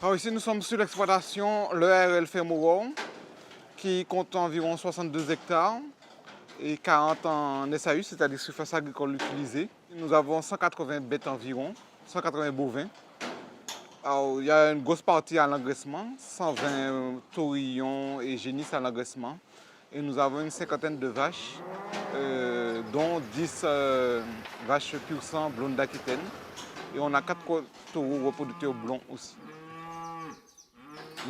Alors ici, nous sommes sur l'exploitation l'ERL Fermo, qui compte environ 62 hectares et 40 en SAU, c'est-à-dire surface agricole utilisée. Nous avons 180 bêtes environ, 180 bovins. Alors, il y a une grosse partie à l'engraissement, 120 taurillons et génisses à l'engraissement. Et nous avons une cinquantaine de vaches, dont 10 vaches pur sang blondes d'Aquitaine. Et on a 4 taureaux reproducteurs blonds aussi.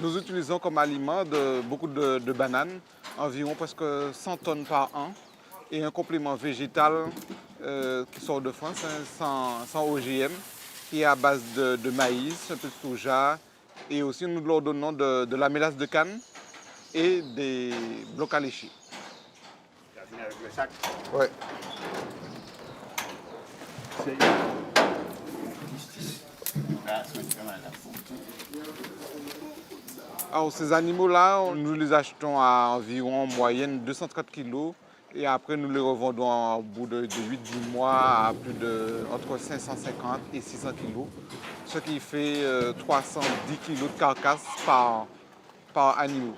Nous utilisons comme aliment beaucoup de bananes, environ presque 100 tonnes par an, et un complément végétal qui sort de France, sans OGM, qui est à base de maïs, un peu de soja, et aussi nous leur donnons de la mélasse de canne et des blocs à lécher. Avec le sac. Ouais. Alors ces animaux-là, nous les achetons à environ en moyenne 230 kg et après nous les revendons au bout de 8-10 mois à plus de entre 550 et 600 kg, ce qui fait 310 kg de carcasse par animal.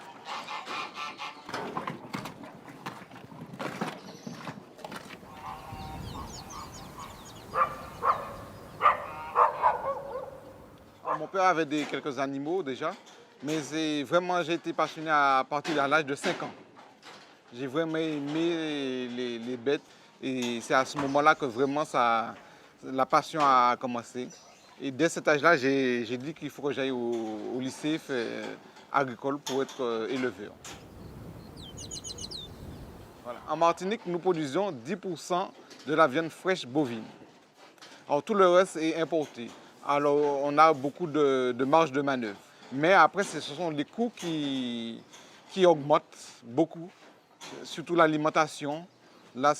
Alors, mon père avait quelques animaux déjà, mais j'ai été passionné à partir de l'âge de 5 ans. J'ai vraiment aimé les bêtes et c'est à ce moment-là que vraiment la passion a commencé. Et dès cet âge-là, j'ai dit qu'il faut que j'aille au lycée agricole pour être éleveur. Voilà. En Martinique, nous produisons 10% de la viande fraîche bovine. Alors tout le reste est importé. Alors on a beaucoup de marge de manœuvre. Mais après, ce sont les coûts qui augmentent beaucoup, surtout l'alimentation. Là,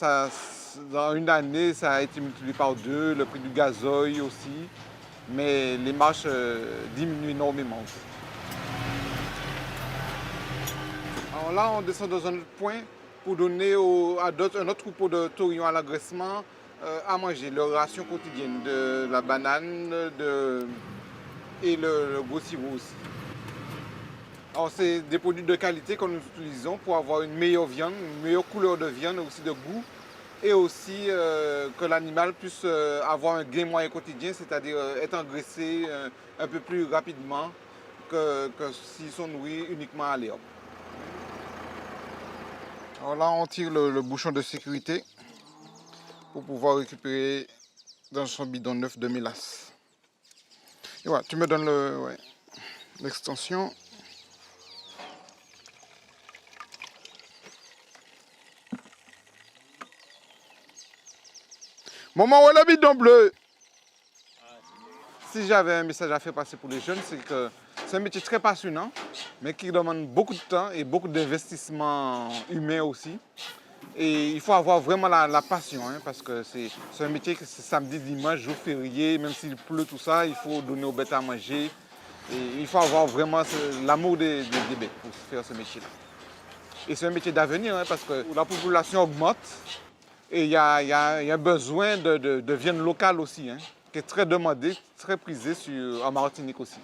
dans une année, ça a été multiplié par 2, le prix du gazoil aussi. Mais les marges diminuent énormément. Alors là, on descend dans un autre point pour donner à d'autres un autre troupeau de taurillons à l'engraissement à manger, leur ration quotidienne, de la banane et le gros sirop aussi. Alors c'est des produits de qualité que nous utilisons pour avoir une meilleure viande, une meilleure couleur de viande, aussi de goût, et aussi que l'animal puisse avoir un gain moyen quotidien, c'est-à-dire être engraissé un peu plus rapidement que s'ils sont nourris uniquement à l'herbe. Alors là, on tire le bouchon de sécurité pour pouvoir récupérer dans son bidon neuf de mélasse. Et voilà, tu me donnes l'extension. Maman, où est le bidon bleu? Si j'avais un message à faire passer pour les jeunes, c'est que c'est un métier très passionnant, mais qui demande beaucoup de temps et beaucoup d'investissement humain aussi. Et il faut avoir vraiment la passion, hein, parce que c'est un métier que c'est samedi, dimanche, jour férié, même s'il pleut, tout ça, il faut donner aux bêtes à manger. Et il faut avoir vraiment l'amour des bêtes pour faire ce métier-là. Et c'est un métier d'avenir, hein, parce que la population augmente et il y a un besoin de viande locale aussi, hein, qui est très demandé, très prisé en Martinique aussi.